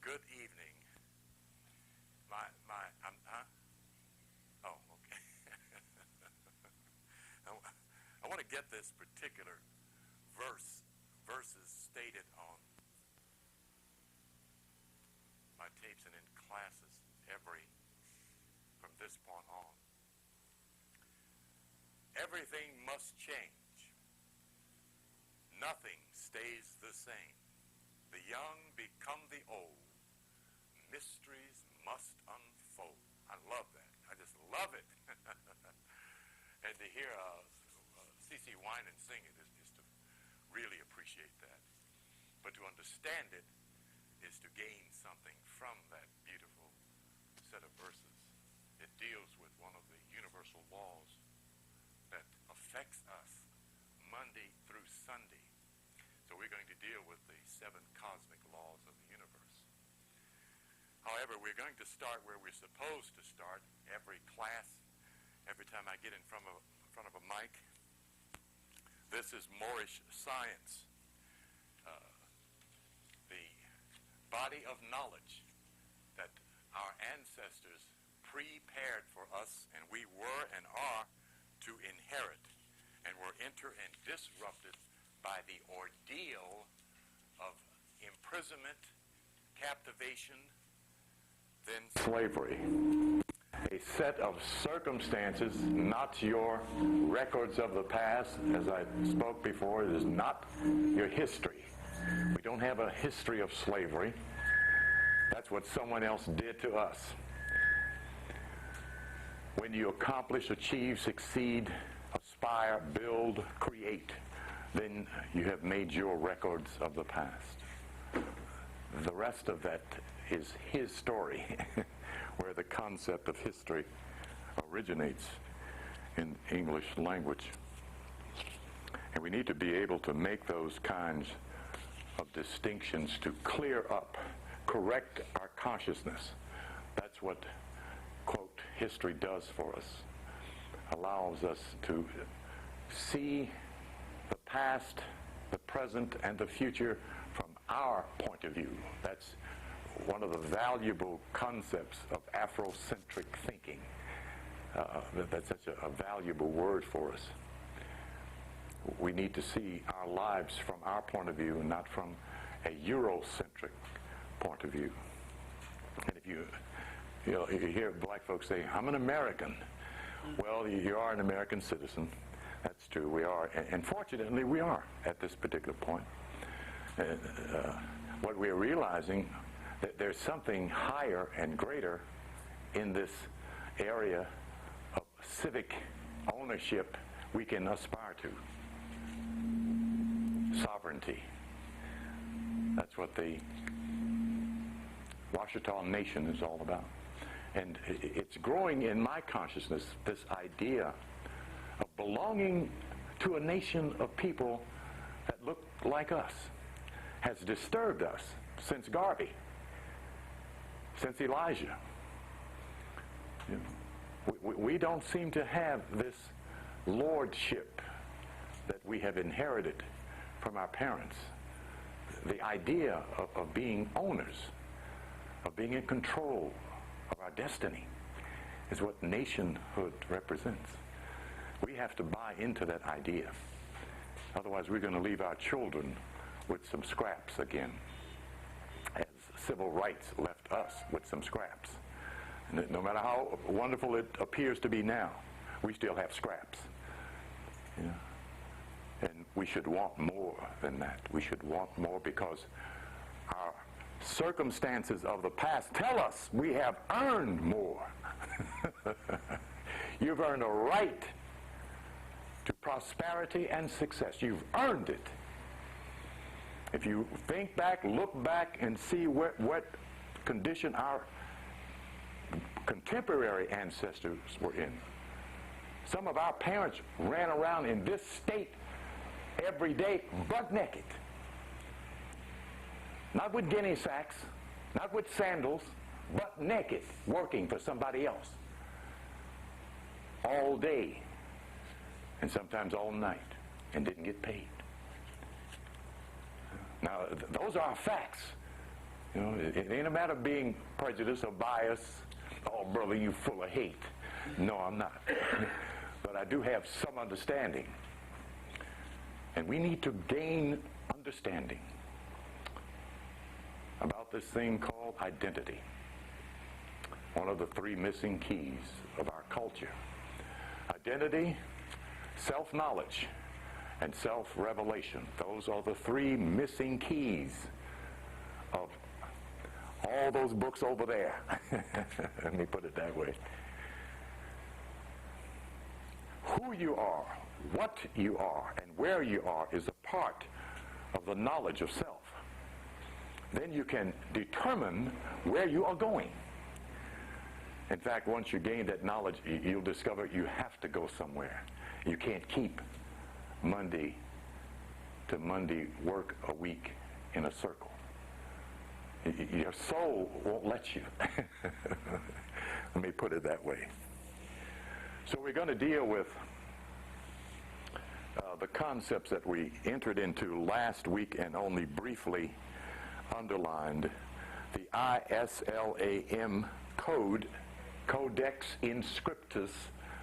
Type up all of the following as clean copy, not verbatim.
Good evening. Oh, okay. I want to get this particular verses stated on my tapes and in classes from this point on. Everything must change. Nothing stays the same. The young become the old. Mysteries must unfold. I love that. I just love it. And to hear C.C. Winan sing it is just to really appreciate that. But to understand it is to gain something from that beautiful set of verses. It deals with one of the universal laws that affects us Monday through Sunday. So we're going to deal with the 7 cosmic laws of the universe. However, we're going to start where we're supposed to start every class, every time I get in front of a mic. This is Muurish science, the body of knowledge that our ancestors prepared for us, and we were and are to inherit, and were entered and disrupted by the ordeal of imprisonment, captivation, then slavery. A set of circumstances, not your records of the past. As I spoke before, it is not your history. We don't have a history of slavery. That's what someone else did to us. When you accomplish, achieve, succeed, aspire, build, create, then you have made your records of the past. The rest of that is his story, where the concept of history originates in English language. And we need to be able to make those kinds of distinctions to clear up, correct our consciousness. That's what, quote, history does for us. Allows us to see the past, the present, and the future from our point of view. That's one of the valuable concepts of Afrocentric thinking. That's such a valuable word for us. We need to see our lives from our point of view and not from a Eurocentric point of view. And if you hear black folks say, I'm an American. Well, you are an American citizen. That's true, we are. And fortunately, we are at this particular point. What we're realizing, that there's something higher and greater in this area of civic ownership we can aspire to. Sovereignty. That's what the Washita Nation is all about. And it's growing in my consciousness, this idea of belonging to a nation of people that look like us has disturbed us since Garvey, since Elijah. We don't seem to have this lordship that we have inherited from our parents. The idea of being owners, of being in control of our destiny, is what nationhood represents. We have to buy into that idea. Otherwise, we're going to leave our children with some scraps again, as civil rights left us with some scraps. And no matter how wonderful it appears to be now, we still have scraps. Yeah. And we should want more than that. We should want more because our circumstances of the past tell us we have earned more. You've earned a right to prosperity and success. You've earned it. If you think back, look back, and see what condition our contemporary ancestors were in. Some of our parents ran around in this state every day, butt naked. Not with guinea sacks, not with sandals, butt naked, working for somebody else. All day, and sometimes all night, and didn't get paid. Now, those are facts. You know, it ain't a matter of being prejudiced or biased. Oh, brother, you full of hate. No, I'm not. But I do have some understanding. And we need to gain understanding about this thing called identity. One of the three missing keys of our culture. Identity, self-knowledge, and self-revelation. Those are the three missing keys of all those books over there. Let me put it that way. Who you are, what you are, and where you are is a part of the knowledge of self. Then you can determine where you are going. In fact, once you gain that knowledge, you'll discover you have to go somewhere. You can't keep Monday to Monday work a week in a circle. Your soul won't let you. Let me put it that way. So we're going to deal with the concepts that we entered into last week and only briefly underlined. The ISLAM code, Codex Inscriptus,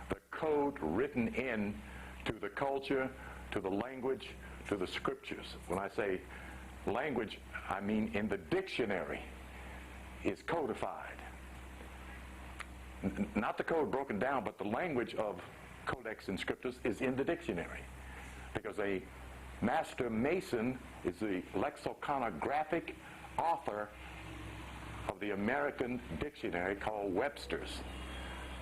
the code written in to the culture, to the language, to the scriptures. When I say language, I mean in the dictionary is codified. Not the code broken down, but the language of Codex Inscriptus is in the dictionary. Because a master mason is the lexicographic author of the American dictionary called Webster's.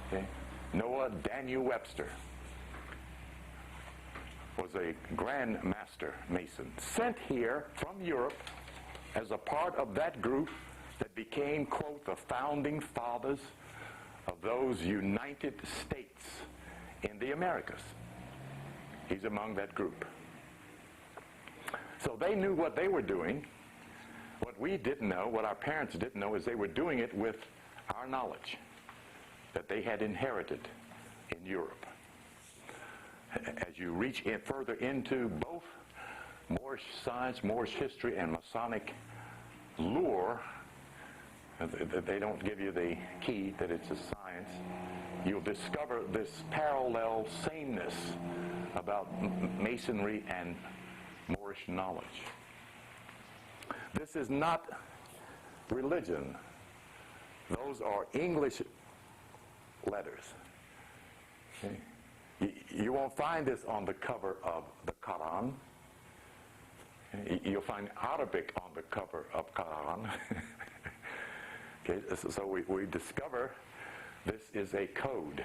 Okay? Noah Daniel Webster was a Grand Master Mason sent here from Europe as a part of that group that became, quote, the founding fathers of those United States in the Americas. He's among that group. So they knew what they were doing. What we didn't know, what our parents didn't know, is they were doing it with our knowledge that they had inherited in Europe. As you reach in further into both Moorish science, Moorish history, and Masonic lore, they don't give you the key that it's a science. You'll discover this parallel sameness about Masonry and Moorish knowledge. This is not religion. Those are English letters. Okay? You won't find this on the cover of the Quran. You'll find Arabic on the cover of Quran. Okay, so we discover this is a code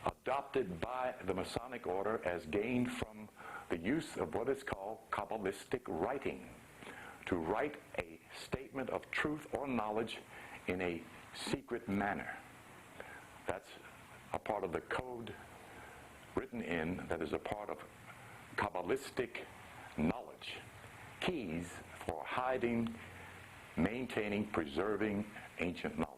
adopted by the Masonic order as gained from the use of what is called Kabbalistic writing, to write a statement of truth or knowledge in a secret manner. That's a part of the code written in that is a part of Kabbalistic knowledge. Keys for hiding, maintaining, preserving ancient knowledge.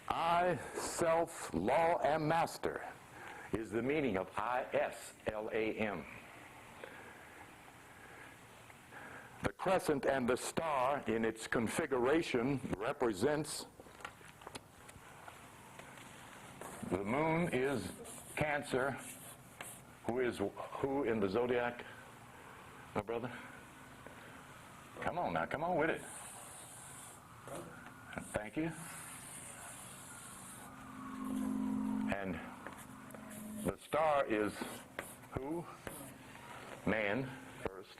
I, self, law, and master is the meaning of ISLAM. The crescent and the star in its configuration represents the moon is Cancer. Who is who in the zodiac, my brother? Come on now, come on with it. Thank you. And the star is who? Man first.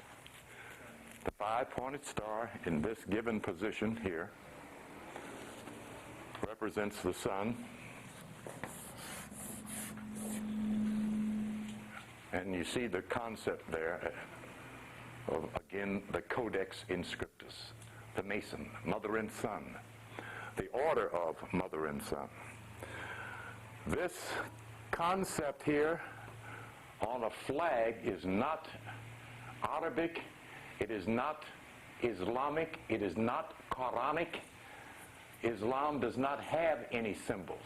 The five-pointed star in this given position here represents the sun. And you see the concept there of, again, the Codex Inscriptus, the Mason, mother and son, the order of mother and son. This concept here on a flag is not Arabic, it is not Islamic, it is not Quranic. Islam does not have any symbols.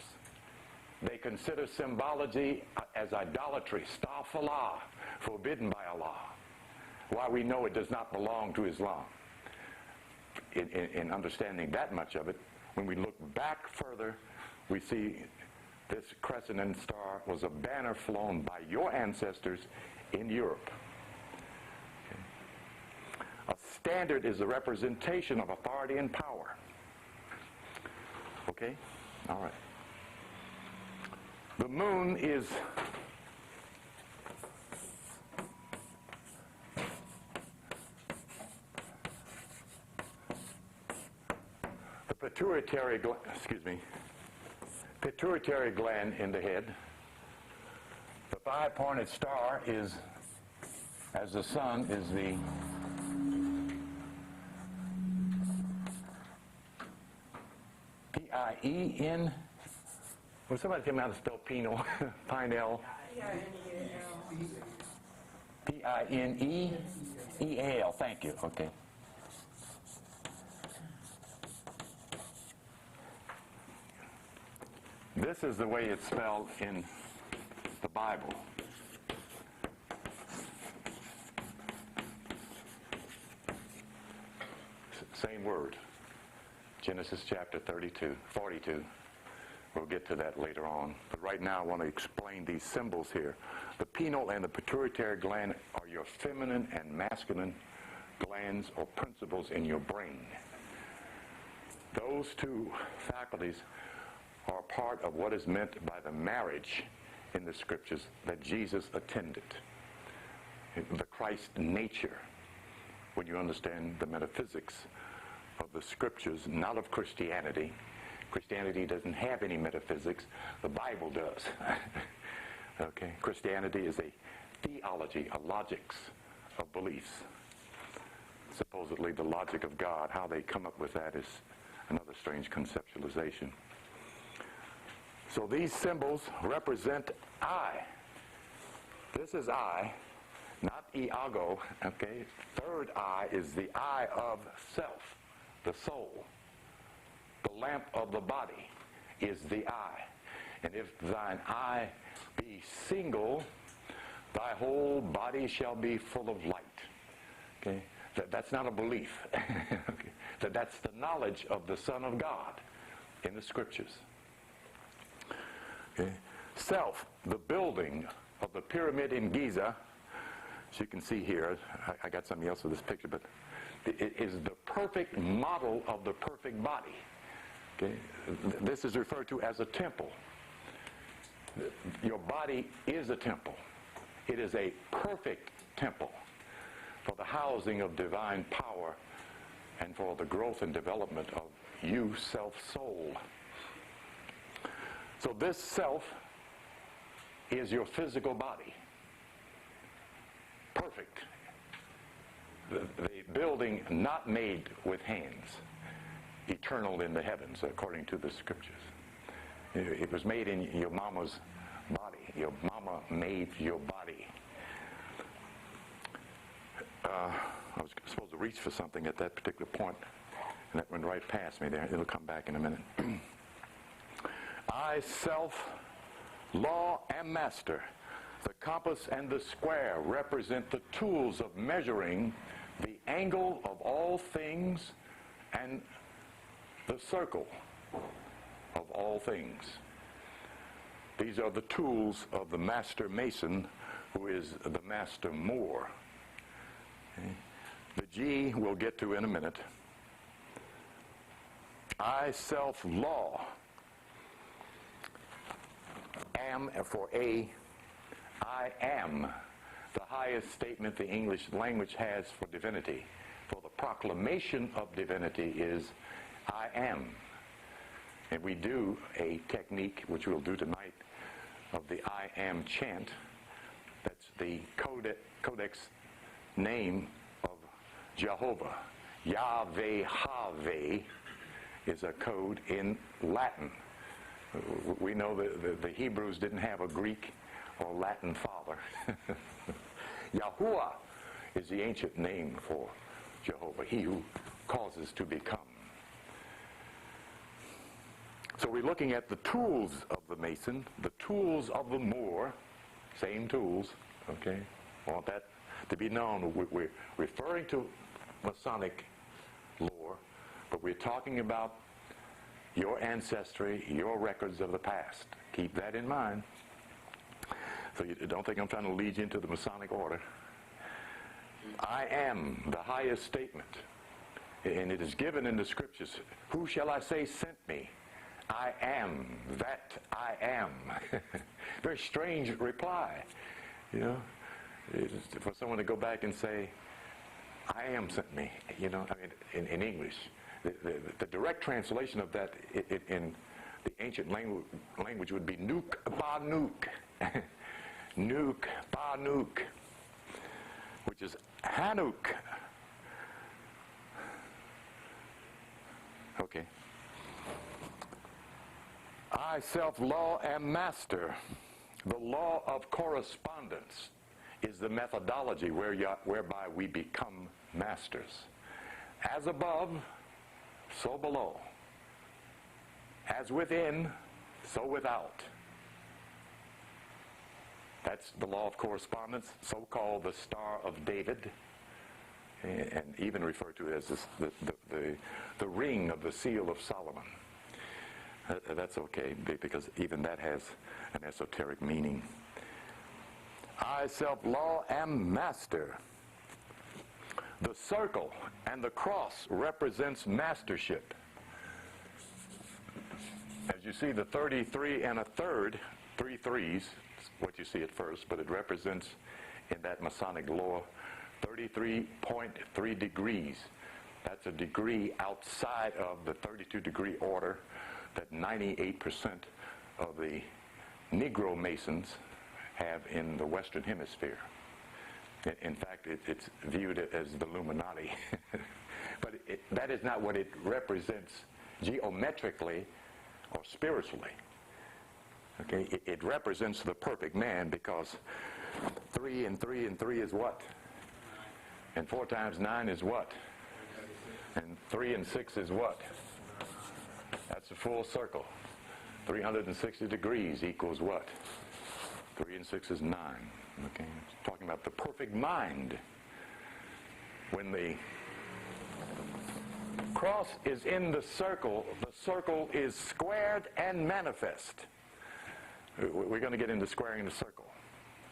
They consider symbology as idolatry, astaghfirullah, forbidden by Allah. Why we know it does not belong to Islam. in understanding that much of it. When we look back further, we see this crescent and star was a banner flown by your ancestors in Europe. Okay. A standard is a representation of authority and power. Okay? All right. The moon is the pituitary gland in the head. The five-pointed star is, as the sun, is the P-I-E-N. Will somebody tell me how to spell penal? Pinel. P-I-N-E-E-A-L. Thank you. Okay. This is the way it's spelled in the Bible. Same word. Genesis chapter 42. We'll get to that later on. But right now I want to explain these symbols here. The pineal and the pituitary gland are your feminine and masculine glands or principles in your brain. Those two faculties are part of what is meant by the marriage in the scriptures that Jesus attended. The Christ nature, when you understand the metaphysics of the scriptures, not of Christianity. Christianity doesn't have any metaphysics. The Bible does. Okay? Christianity is a theology, a logics of beliefs. Supposedly the logic of God, how they come up with that is another strange conceptualization. So these symbols represent I. This is I, not Iago, okay? Third eye is the eye of self, the soul. The lamp of the body is the eye. And if thine eye be single, thy whole body shall be full of light. Okay? That's not a belief. Okay? That's the knowledge of the Son of God in the scriptures. Okay. Self, the building of the pyramid in Giza, as you can see here, I got something else with this picture, but it is the perfect model of the perfect body. Okay. This is referred to as a temple. Your body is a temple. It is a perfect temple for the housing of divine power and for the growth and development of you, self-soul. So this self is your physical body. Perfect. The building not made with hands. Eternal in the heavens, according to the scriptures. It was made in your mama's body. Your mama made your body. I was supposed to reach for something at that particular point, and that went right past me there. It'll come back in a minute. I, self, law, and master. The compass and the square represent the tools of measuring the angle of all things and the circle of all things. These are the tools of the master mason, who is the master Moor. Okay. The G we'll get to in a minute. I, self, law. Am for A, I am the highest statement the English language has for divinity. For the proclamation of divinity is I am. And we do a technique, which we'll do tonight, of the I am chant. That's the codex name of Jehovah. Yahweh Haveh is a code in Latin. We know that the Hebrews didn't have a Greek or Latin father. Yahuwah is the ancient name for Jehovah, he who causes to become. So we're looking at the tools of the Mason, the tools of the Moor, same tools, okay? I want that to be known. We're referring to Masonic lore, But we're talking about your ancestry, your records of the past. Keep that in mind. So you don't think I'm trying to lead you into the Masonic order. I am the highest statement. And it is given in the scriptures. Who shall I say sent me? I am that I am. Very strange reply, you know, for someone to go back and say, I am sent me, you know, I mean, in English. The direct translation of that in the ancient language would be Nuk Ba Nuk. Nuk Ba Nuk, which is Hanuk. Okay. I, self-law, am master. The law of correspondence is the methodology whereby we become masters. As above, so below. As within, so without. That's the law of correspondence, so-called the Star of David, and even referred to as the ring of the seal of Solomon. That's okay, because even that has an esoteric meaning. I, self-law, am master. The circle and the cross represents mastership. As you see, the 33 and a third, 3 threes, what you see at first, but it represents in that Masonic law 33.3 degrees. That's a degree outside of the 32-degree order that 98% of the Negro Masons have in the Western Hemisphere. In fact, it's viewed as the Illuminati. But that is not what it represents geometrically or spiritually. Okay, it represents the perfect man, because 3 and 3 and 3 is what? And 4 times 9 is what? And 3 and 6 is what? That's a full circle. 360 degrees equals what? 3 and 6 is 9. Okay, it's talking about the perfect mind. When the cross is in the circle is squared and manifest. We're going to get into squaring the circle.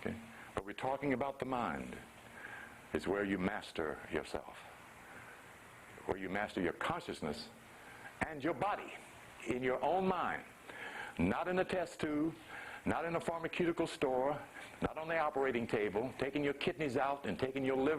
Okay, but we're talking about the mind. It's where you master yourself, where you master your consciousness and your body in your own mind, not in a test tube, not in a pharmaceutical store, not on the operating table, taking your kidneys out and taking your liver